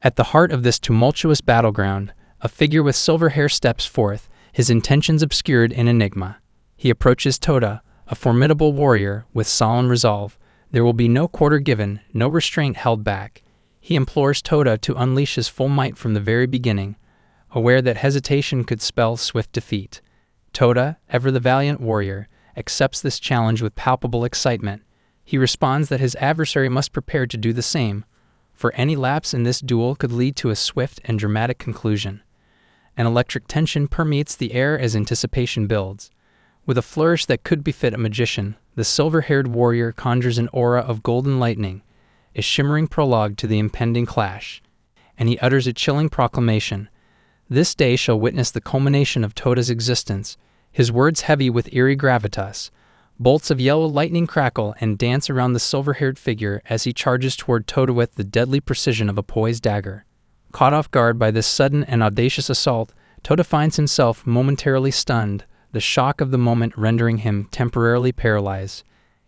At the heart of this tumultuous battleground, a figure with silver hair steps forth, his intentions obscured in enigma. He approaches Toda, a formidable warrior, with solemn resolve. There will be no quarter given, no restraint held back. He implores Toda to unleash his full might from the very beginning, aware that hesitation could spell swift defeat. Toda, ever the valiant warrior, accepts this challenge with palpable excitement. He responds that his adversary must prepare to do the same, for any lapse in this duel could lead to a swift and dramatic conclusion. An electric tension permeates the air as anticipation builds. With a flourish that could befit a magician, the silver-haired warrior conjures an aura of golden lightning, a shimmering prologue to the impending clash. And he utters a chilling proclamation. This day shall witness the culmination of Toda's existence, his words heavy with eerie gravitas. Bolts of yellow lightning crackle and dance around the silver-haired figure as he charges toward Toda with the deadly precision of a poised dagger. Caught off guard by this sudden and audacious assault, Toda finds himself momentarily stunned, the shock of the moment rendering him temporarily paralyzed.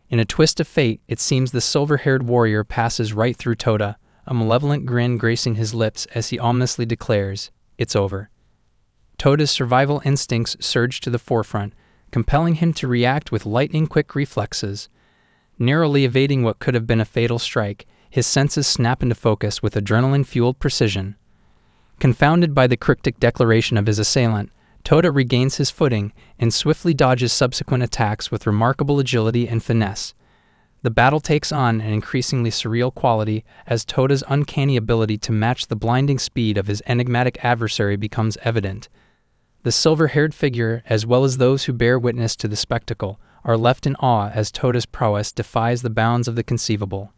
In a twist of fate, it seems the silver-haired warrior passes right through Toda, a malevolent grin gracing his lips as he ominously declares, "It's over." Toda's survival instincts surge to the forefront, compelling him to react with lightning-quick reflexes. Narrowly evading what could have been a fatal strike, his senses snap into focus with adrenaline-fueled precision. Confounded by the cryptic declaration of his assailant, Toda regains his footing and swiftly dodges subsequent attacks with remarkable agility and finesse. The battle takes on an increasingly surreal quality as Toda's uncanny ability to match the blinding speed of his enigmatic adversary becomes evident. The silver-haired figure, as well as those who bear witness to the spectacle, are left in awe as Toda's prowess defies the bounds of the conceivable.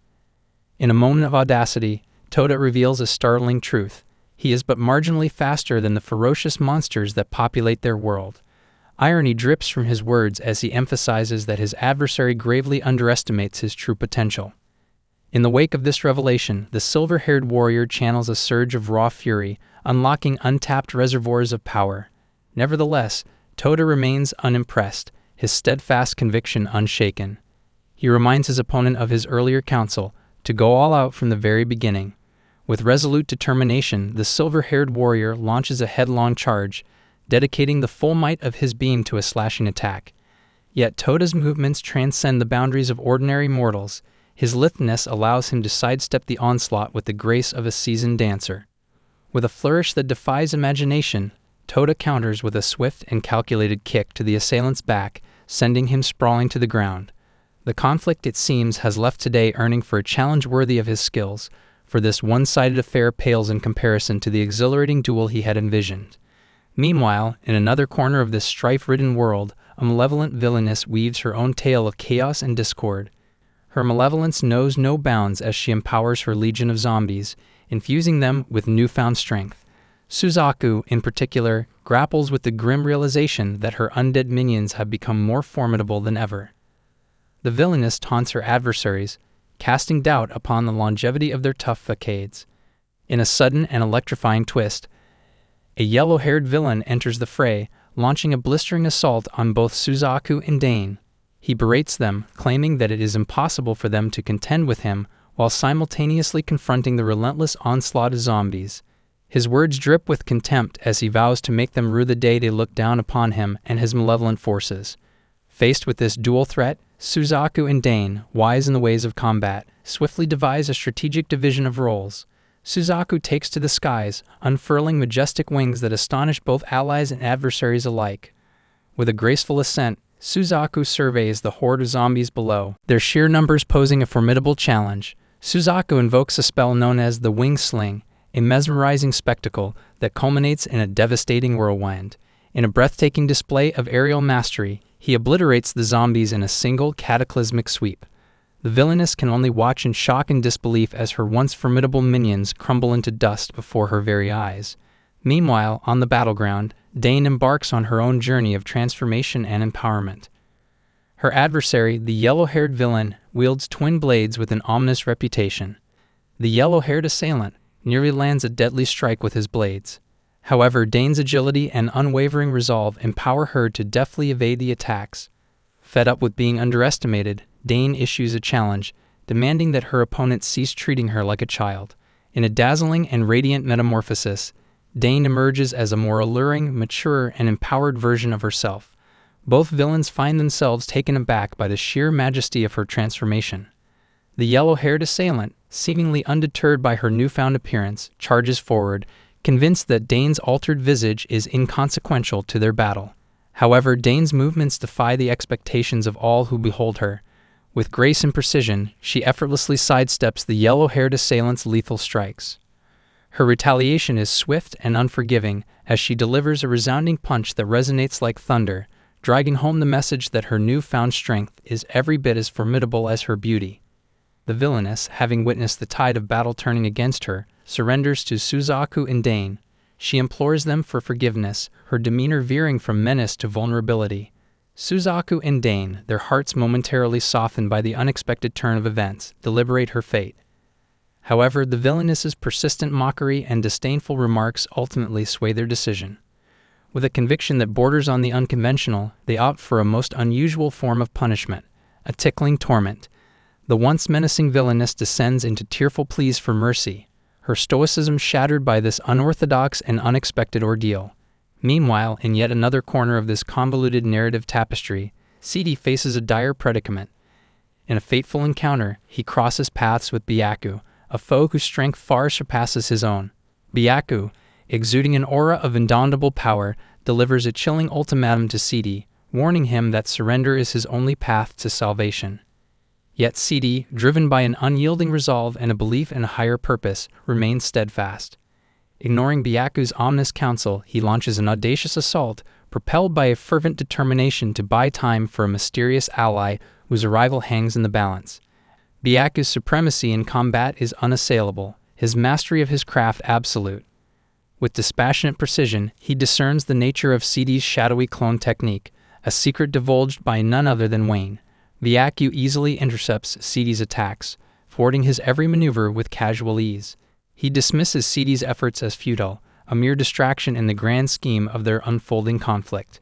In a moment of audacity, Toda reveals a startling truth. He is but marginally faster than the ferocious monsters that populate their world. Irony drips from his words as he emphasizes that his adversary gravely underestimates his true potential. In the wake of this revelation, the silver-haired warrior channels a surge of raw fury, unlocking untapped reservoirs of power. Nevertheless, Toda remains unimpressed, his steadfast conviction unshaken. He reminds his opponent of his earlier counsel, to go all out from the very beginning. With resolute determination, the silver-haired warrior launches a headlong charge, dedicating the full might of his beam to a slashing attack. Yet Toda's movements transcend the boundaries of ordinary mortals. His litheness allows him to sidestep the onslaught with the grace of a seasoned dancer. With a flourish that defies imagination, Toda counters with a swift and calculated kick to the assailant's back, sending him sprawling to the ground. The conflict, it seems, has left today earning for a challenge worthy of his skills, for this one-sided affair pales in comparison to the exhilarating duel he had envisioned. Meanwhile, in another corner of this strife-ridden world, a malevolent villainess weaves her own tale of chaos and discord. Her malevolence knows no bounds as she empowers her legion of zombies, infusing them with newfound strength. Suzaku, in particular, grapples with the grim realization that her undead minions have become more formidable than ever. The villainess taunts her adversaries, casting doubt upon the longevity of their tough facades. In a sudden and electrifying twist, a yellow-haired villain enters the fray, launching a blistering assault on both Suzaku and Dane. He berates them, claiming that it is impossible for them to contend with him, while simultaneously confronting the relentless onslaught of zombies. His words drip with contempt as he vows to make them rue the day they look down upon him and his malevolent forces. Faced with this dual threat, Suzaku and Dane, wise in the ways of combat, swiftly devise a strategic division of roles. Suzaku takes to the skies, unfurling majestic wings that astonish both allies and adversaries alike. With a graceful ascent, Suzaku surveys the horde of zombies below, their sheer numbers posing a formidable challenge. Suzaku invokes a spell known as the Wing Sling, a mesmerizing spectacle that culminates in a devastating whirlwind. In a breathtaking display of aerial mastery, he obliterates the zombies in a single cataclysmic sweep. The villainess can only watch in shock and disbelief as her once formidable minions crumble into dust before her very eyes. Meanwhile, on the battleground, Dane embarks on her own journey of transformation and empowerment. Her adversary, the yellow-haired villain, wields twin blades with an ominous reputation. The yellow-haired assailant nearly lands a deadly strike with his blades. However, Dane's agility and unwavering resolve empower her to deftly evade the attacks. Fed up with being underestimated, Dane issues a challenge, demanding that her opponent cease treating her like a child. In a dazzling and radiant metamorphosis, Dane emerges as a more alluring, mature, and empowered version of herself. Both villains find themselves taken aback by the sheer majesty of her transformation. The yellow-haired assailant, seemingly undeterred by her newfound appearance, charges forward, convinced that Dane's altered visage is inconsequential to their battle. However, Dane's movements defy the expectations of all who behold her. With grace and precision, she effortlessly sidesteps the yellow-haired assailant's lethal strikes. Her retaliation is swift and unforgiving as she delivers a resounding punch that resonates like thunder, driving home the message that her newfound strength is every bit as formidable as her beauty. The villainess, having witnessed the tide of battle turning against her, surrenders to Suzaku and Dane. She implores them for forgiveness, her demeanor veering from menace to vulnerability. Suzaku and Dane, their hearts momentarily softened by the unexpected turn of events, deliberate her fate. However, the villainess's persistent mockery and disdainful remarks ultimately sway their decision. With a conviction that borders on the unconventional, they opt for a most unusual form of punishment, a tickling torment. The once menacing villainess descends into tearful pleas for mercy, her stoicism shattered by this unorthodox and unexpected ordeal. Meanwhile, in yet another corner of this convoluted narrative tapestry, Sidi faces a dire predicament. In a fateful encounter, he crosses paths with Byaku, a foe whose strength far surpasses his own. Byaku, exuding an aura of indomitable power, delivers a chilling ultimatum to Sidi, warning him that surrender is his only path to salvation. Yet Sidi, driven by an unyielding resolve and a belief in a higher purpose, remains steadfast. Ignoring Byaku's ominous counsel, he launches an audacious assault, propelled by a fervent determination to buy time for a mysterious ally whose arrival hangs in the balance. Byaku's supremacy in combat is unassailable, his mastery of his craft absolute. With dispassionate precision, he discerns the nature of Sidi's shadowy clone technique, a secret divulged by none other than Wayne. Byaku easily intercepts Sidi's attacks, thwarting his every maneuver with casual ease. He dismisses Sidi's efforts as futile, a mere distraction in the grand scheme of their unfolding conflict.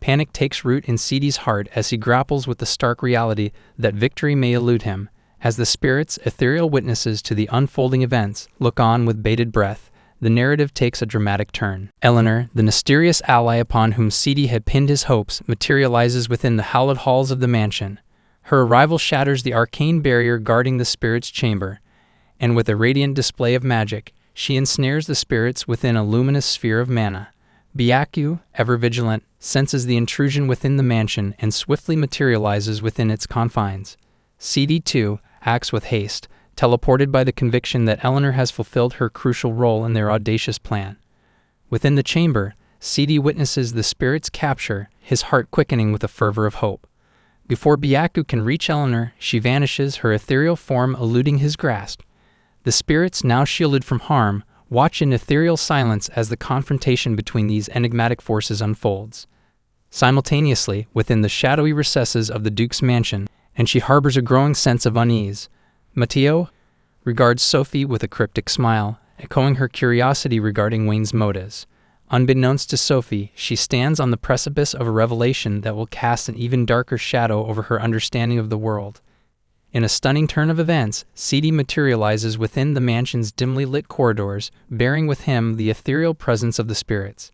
Panic takes root in Sidi's heart as he grapples with the stark reality that victory may elude him. As the spirits, ethereal witnesses to the unfolding events, look on with bated breath, the narrative takes a dramatic turn. Eleanor, the mysterious ally upon whom Sidi had pinned his hopes, materializes within the hallowed halls of the mansion. Her arrival shatters the arcane barrier guarding the spirit's chamber, and with a radiant display of magic, she ensnares the spirits within a luminous sphere of mana. Byaku, ever vigilant, senses the intrusion within the mansion and swiftly materializes within its confines. Sidi, too, acts with haste, teleported by the conviction that Eleanor has fulfilled her crucial role in their audacious plan. Within the chamber, Sidi witnesses the spirit's capture, his heart quickening with a fervor of hope. Before Byaku can reach Eleanor, she vanishes, her ethereal form eluding his grasp. The spirits, now shielded from harm, watch in ethereal silence as the confrontation between these enigmatic forces unfolds. Simultaneously, within the shadowy recesses of the Duke's mansion, and she harbors a growing sense of unease. Mateo regards Sophie with a cryptic smile, echoing her curiosity regarding Wayne's motives. Unbeknownst to Sophie, she stands on the precipice of a revelation that will cast an even darker shadow over her understanding of the world. In a stunning turn of events, Sidi materializes within the mansion's dimly lit corridors, bearing with him the ethereal presence of the spirits.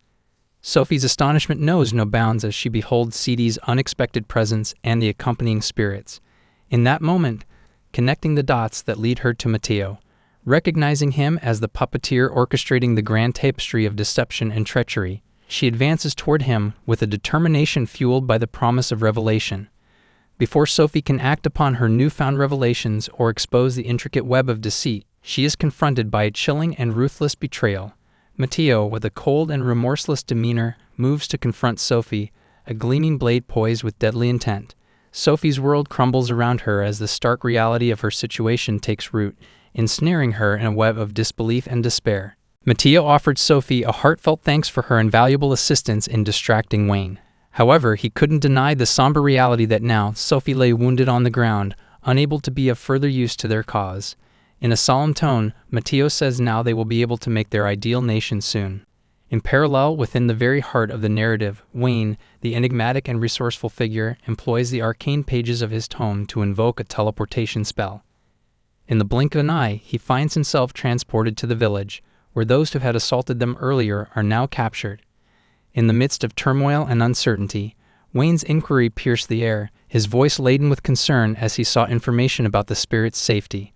Sophie's astonishment knows no bounds as she beholds Sidi's unexpected presence and the accompanying spirits. In that moment, connecting the dots that lead her to Mateo, recognizing him as the puppeteer orchestrating the grand tapestry of deception and treachery, she advances toward him with a determination fueled by the promise of revelation. Before Sophie can act upon her newfound revelations or expose the intricate web of deceit, she is confronted by a chilling and ruthless betrayal. Mateo, with a cold and remorseless demeanor, moves to confront Sophie, a gleaming blade poised with deadly intent. Sophie's world crumbles around her as the stark reality of her situation takes root, ensnaring her in a web of disbelief and despair. Mateo offered Sophie a heartfelt thanks for her invaluable assistance in distracting Wayne. However, he couldn't deny the somber reality that now Sophie lay wounded on the ground, unable to be of further use to their cause. In a solemn tone, Mateo says now they will be able to make their ideal nation soon. In parallel, within the very heart of the narrative, Wayne, the enigmatic and resourceful figure, employs the arcane pages of his tome to invoke a teleportation spell. In the blink of an eye, he finds himself transported to the village, where those who had assaulted them earlier are now captured. In the midst of turmoil and uncertainty, Wayne's inquiry pierced the air, his voice laden with concern as he sought information about the spirit's safety.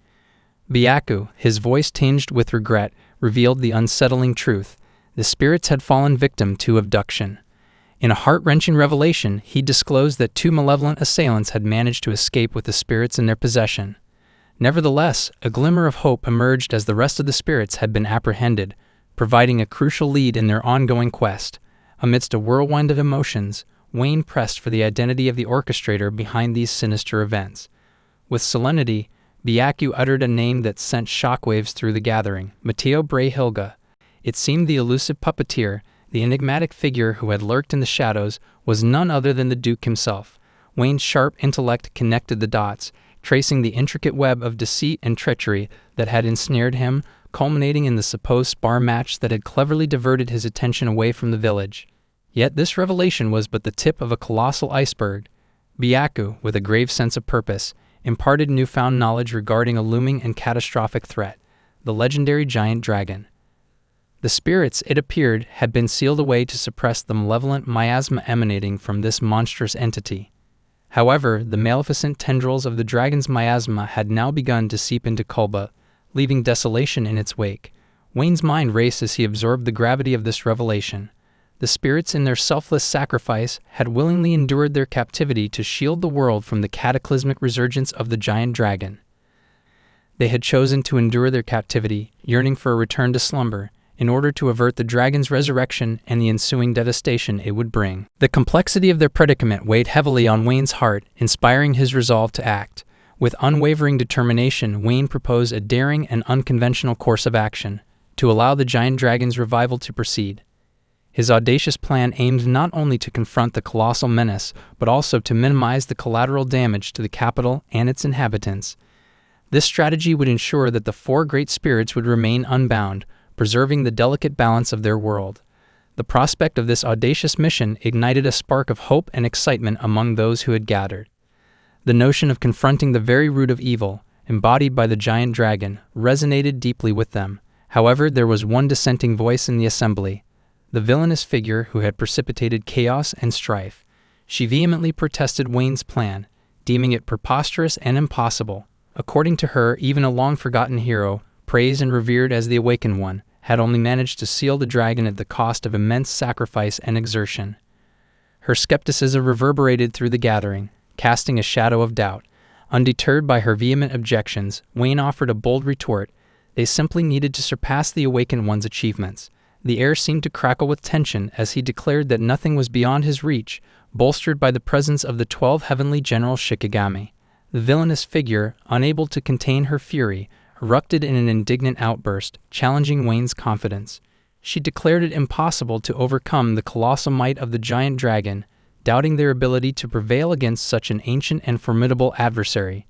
Byaku, his voice tinged with regret, revealed the unsettling truth. The spirits had fallen victim to abduction. In a heart-wrenching revelation, he disclosed that 2 malevolent assailants had managed to escape with the spirits in their possession. Nevertheless, a glimmer of hope emerged as the rest of the spirits had been apprehended, providing a crucial lead in their ongoing quest. Amidst a whirlwind of emotions, Wayne pressed for the identity of the orchestrator behind these sinister events. With solemnity, Byaku uttered a name that sent shockwaves through the gathering: Matteo Brehilga. It seemed the elusive puppeteer, the enigmatic figure who had lurked in the shadows, was none other than the Duke himself. Wayne's sharp intellect connected the dots, tracing the intricate web of deceit and treachery that had ensnared him, culminating in the supposed spar match that had cleverly diverted his attention away from the village. Yet this revelation was but the tip of a colossal iceberg. Byaku, with a grave sense of purpose, imparted newfound knowledge regarding a looming and catastrophic threat: the legendary giant dragon. The spirits, it appeared, had been sealed away to suppress the malevolent miasma emanating from this monstrous entity. However, the maleficent tendrils of the dragon's miasma had now begun to seep into Kulba, leaving desolation in its wake. Wayne's mind raced as he absorbed the gravity of this revelation. The spirits, in their selfless sacrifice, had willingly endured their captivity to shield the world from the cataclysmic resurgence of the giant dragon. They had chosen to endure their captivity, yearning for a return to slumber, in order to avert the dragon's resurrection and the ensuing devastation it would bring. The complexity of their predicament weighed heavily on Wayne's heart, inspiring his resolve to act. With unwavering determination, Wayne proposed a daring and unconventional course of action: to allow the giant dragon's revival to proceed. His audacious plan aimed not only to confront the colossal menace, but also to minimize the collateral damage to the capital and its inhabitants. This strategy would ensure that the 4 great spirits would remain unbound, preserving the delicate balance of their world. The prospect of this audacious mission ignited a spark of hope and excitement among those who had gathered. The notion of confronting the very root of evil, embodied by the giant dragon, resonated deeply with them. However, there was one dissenting voice in the assembly: the villainous figure who had precipitated chaos and strife. She vehemently protested Wayne's plan, deeming it preposterous and impossible. According to her, even a long-forgotten hero, praised and revered as the Awakened One, had only managed to seal the dragon at the cost of immense sacrifice and exertion. Her skepticism reverberated through the gathering, casting a shadow of doubt. Undeterred by her vehement objections, Wayne offered a bold retort: they simply needed to surpass the Awakened One's achievements. The air seemed to crackle with tension as he declared that nothing was beyond his reach, bolstered by the presence of the 12 heavenly general Shikigami. The villainous figure, unable to contain her fury, erupted in an indignant outburst, challenging Wayne's confidence. She declared it impossible to overcome the colossal might of the giant dragon, doubting their ability to prevail against such an ancient and formidable adversary.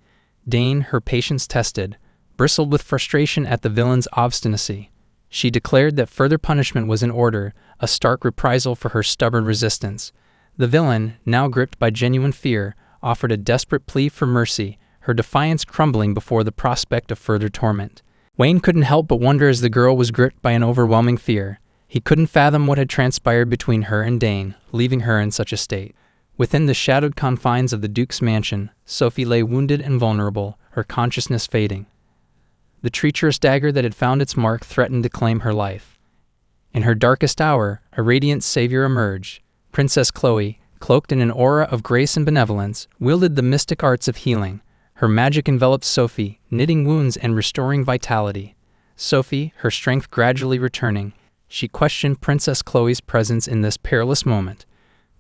Dane, her patience tested, bristled with frustration at the villain's obstinacy. She declared that further punishment was in order, a stark reprisal for her stubborn resistance. The villain, now gripped by genuine fear, offered a desperate plea for mercy, her defiance crumbling before the prospect of further torment. Wayne couldn't help but wonder as the girl was gripped by an overwhelming fear. He couldn't fathom what had transpired between her and Dane, leaving her in such a state. Within the shadowed confines of the Duke's mansion, Sophie lay wounded and vulnerable, her consciousness fading. The treacherous dagger that had found its mark threatened to claim her life. In her darkest hour, a radiant savior emerged. Princess Chloe, cloaked in an aura of grace and benevolence, wielded the mystic arts of healing. Her magic enveloped Sophie, knitting wounds and restoring vitality. Sophie, her strength gradually returning, she questioned Princess Chloe's presence in this perilous moment.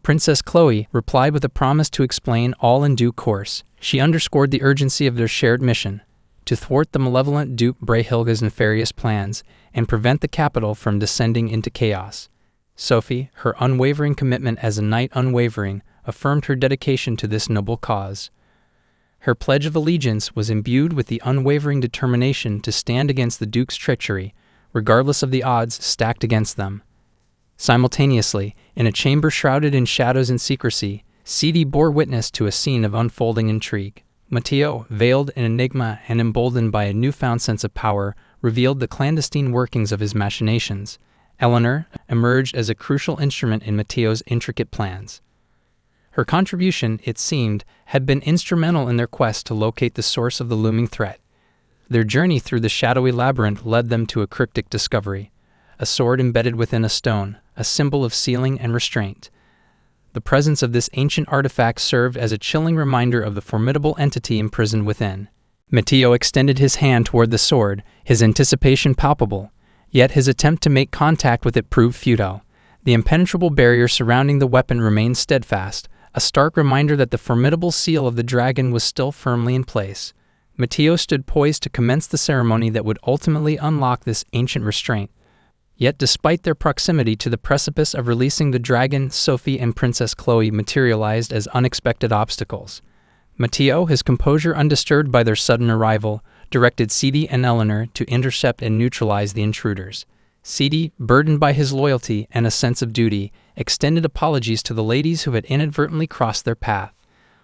Princess Chloe replied with a promise to explain all in due course. She underscored the urgency of their shared mission: to thwart the malevolent Duke Brehilga's nefarious plans and prevent the capital from descending into chaos. Sophie, her unwavering commitment as a knight unwavering, affirmed her dedication to this noble cause. Her pledge of allegiance was imbued with the unwavering determination to stand against the Duke's treachery, regardless of the odds stacked against them. Simultaneously, in a chamber shrouded in shadows and secrecy, Sidi bore witness to a scene of unfolding intrigue. Mateo, veiled in enigma and emboldened by a newfound sense of power, revealed the clandestine workings of his machinations. Eleanor emerged as a crucial instrument in Mateo's intricate plans. Her contribution, it seemed, had been instrumental in their quest to locate the source of the looming threat. Their journey through the shadowy labyrinth led them to a cryptic discovery: a sword embedded within a stone, a symbol of sealing and restraint. The presence of this ancient artifact served as a chilling reminder of the formidable entity imprisoned within. Mateo extended his hand toward the sword, his anticipation palpable, yet his attempt to make contact with it proved futile. The impenetrable barrier surrounding the weapon remained steadfast, a stark reminder that the formidable seal of the dragon was still firmly in place. Mateo stood poised to commence the ceremony that would ultimately unlock this ancient restraint. Yet despite their proximity to the precipice of releasing the dragon, Sophie and Princess Chloe materialized as unexpected obstacles. Mateo, his composure undisturbed by their sudden arrival, directed Sidi and Eleanor to intercept and neutralize the intruders. Sidi, burdened by his loyalty and a sense of duty, extended apologies to the ladies who had inadvertently crossed their path.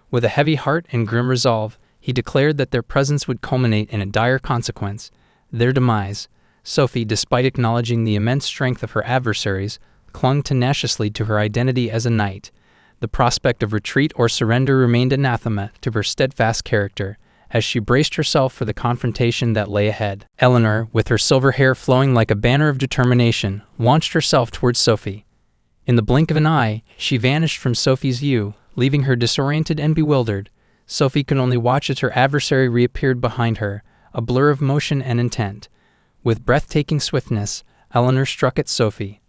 With a heavy heart and grim resolve, he declared that their presence would culminate in a dire consequence: their demise. Sophie, despite acknowledging the immense strength of her adversaries, clung tenaciously to her identity as a knight. The prospect of retreat or surrender remained anathema to her steadfast character, as she braced herself for the confrontation that lay ahead. Eleanor, with her silver hair flowing like a banner of determination, launched herself towards Sophie. In the blink of an eye, she vanished from Sophie's view, leaving her disoriented and bewildered. Sophie could only watch as her adversary reappeared behind her, a blur of motion and intent. With breathtaking swiftness, Eleanor struck at Sophie.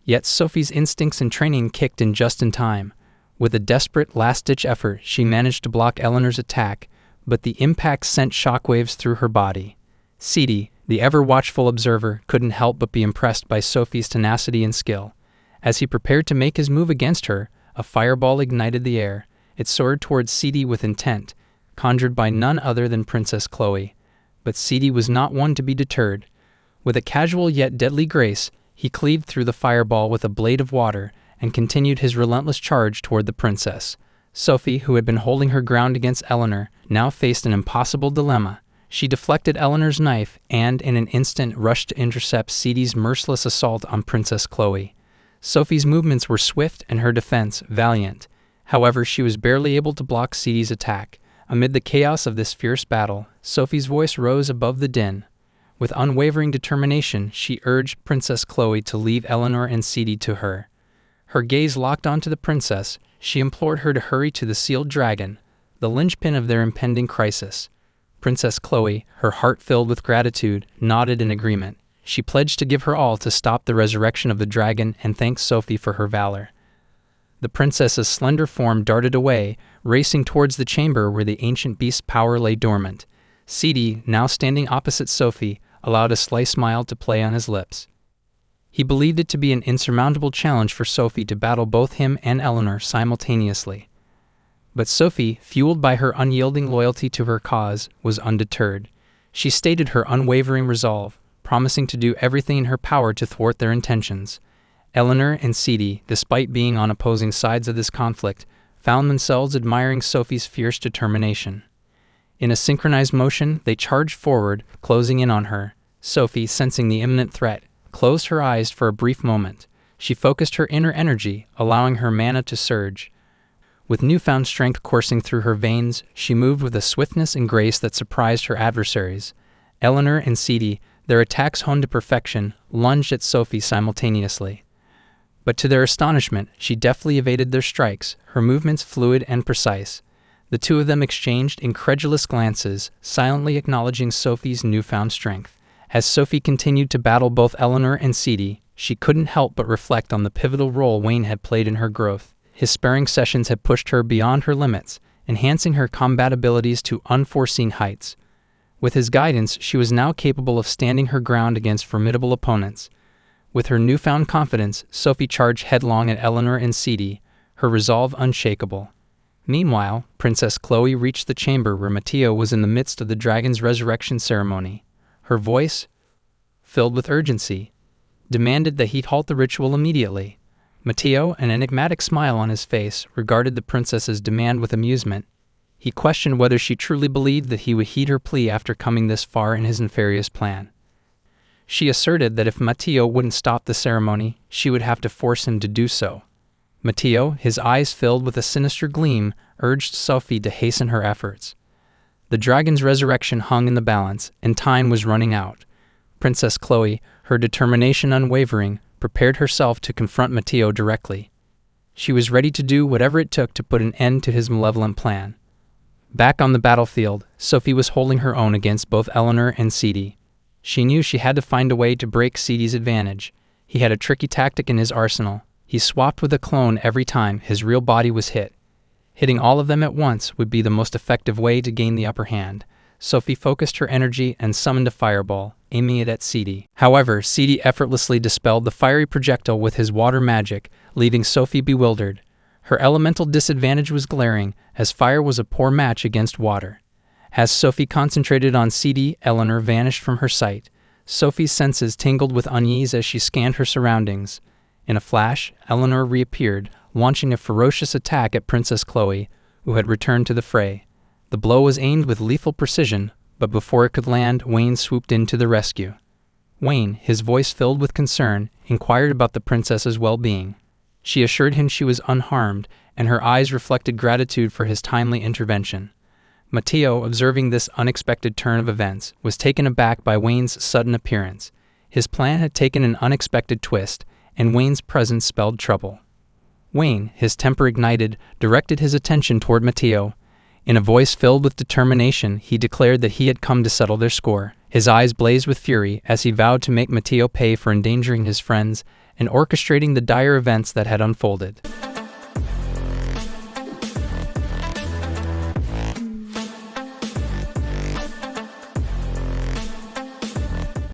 Yet Sophie's instincts and training kicked in just in time. With a desperate, last-ditch effort, she managed to block Eleanor's attack, but the impact sent shockwaves through her body. Sidi, the ever-watchful observer, couldn't help but be impressed by Sophie's tenacity and skill. As he prepared to make his move against her, a fireball ignited the air. It soared towards Sidi with intent, conjured by none other than Princess Chloe. But Sidi was not one to be deterred. With a casual yet deadly grace, he cleaved through the fireball with a blade of water and continued his relentless charge toward the princess. Sophie, who had been holding her ground against Eleanor, now faced an impossible dilemma. She deflected Eleanor's knife and, in an instant, rushed to intercept Sidi's merciless assault on Princess Chloe. Sophie's movements were swift and her defense valiant. However, she was barely able to block Sidi's attack. Amid the chaos of this fierce battle, Sophie's voice rose above the din. With unwavering determination, she urged Princess Chloe to leave Eleanor and Sidi to her. Her gaze locked onto the princess, she implored her to hurry to the sealed dragon, the linchpin of their impending crisis. Princess Chloe, her heart filled with gratitude, nodded in agreement. She pledged to give her all to stop the resurrection of the dragon and thanked Sophie for her valor. The princess's slender form darted away, racing towards the chamber where the ancient beast's power lay dormant. Sidi, now standing opposite Sophie, allowed a sly smile to play on his lips. He believed it to be an insurmountable challenge for Sophie to battle both him and Eleanor simultaneously. But Sophie, fueled by her unyielding loyalty to her cause, was undeterred. She stated her unwavering resolve, promising to do everything in her power to thwart their intentions. Eleanor and Sidi, despite being on opposing sides of this conflict, found themselves admiring Sophie's fierce determination. In a synchronized motion, they charged forward, closing in on her. Sophie, sensing the imminent threat, closed her eyes for a brief moment. She focused her inner energy, allowing her mana to surge. With newfound strength coursing through her veins, she moved with a swiftness and grace that surprised her adversaries. Eleanor and Sidi, their attacks honed to perfection, lunged at Sophie simultaneously. But to their astonishment, she deftly evaded their strikes, her movements fluid and precise. The two of them exchanged incredulous glances, silently acknowledging Sophie's newfound strength. As Sophie continued to battle both Eleanor and Sidi, she couldn't help but reflect on the pivotal role Wayne had played in her growth. His sparring sessions had pushed her beyond her limits, enhancing her combat abilities to unforeseen heights. With his guidance, she was now capable of standing her ground against formidable opponents. With her newfound confidence, Sophie charged headlong at Eleanor and Sidi, her resolve unshakable. Meanwhile, Princess Chloe reached the chamber where Mateo was in the midst of the dragon's resurrection ceremony. Her voice, filled with urgency, demanded that he halt the ritual immediately. Mateo, an enigmatic smile on his face, regarded the princess's demand with amusement. He questioned whether she truly believed that he would heed her plea after coming this far in his nefarious plan. She asserted that if Matteo wouldn't stop the ceremony, she would have to force him to do so. Matteo, his eyes filled with a sinister gleam, urged Sophie to hasten her efforts. The dragon's resurrection hung in the balance, and time was running out. Princess Chloe, her determination unwavering, prepared herself to confront Matteo directly. She was ready to do whatever it took to put an end to his malevolent plan. Back on the battlefield, Sophie was holding her own against both Eleanor and Cidi. She knew she had to find a way to break Cidi's advantage. He had a tricky tactic in his arsenal. He swapped with a clone every time his real body was hit. Hitting all of them at once would be the most effective way to gain the upper hand. Sophie focused her energy and summoned a fireball, aiming it at Cidi. However, Cidi effortlessly dispelled the fiery projectile with his water magic, leaving Sophie bewildered. Her elemental disadvantage was glaring, as fire was a poor match against water. As Sophie concentrated on Cidi, Eleanor vanished from her sight. Sophie's senses tingled with unease as she scanned her surroundings. In a flash, Eleanor reappeared, launching a ferocious attack at Princess Chloe, who had returned to the fray. The blow was aimed with lethal precision, but before it could land, Wayne swooped in to the rescue. Wayne, his voice filled with concern, inquired about the princess's well-being. She assured him she was unharmed, and her eyes reflected gratitude for his timely intervention. Matteo, observing this unexpected turn of events, was taken aback by Wayne's sudden appearance. His plan had taken an unexpected twist, and Wayne's presence spelled trouble. Wayne, his temper ignited, directed his attention toward Matteo. In a voice filled with determination, he declared that he had come to settle their score. His eyes blazed with fury as he vowed to make Matteo pay for endangering his friends and orchestrating the dire events that had unfolded.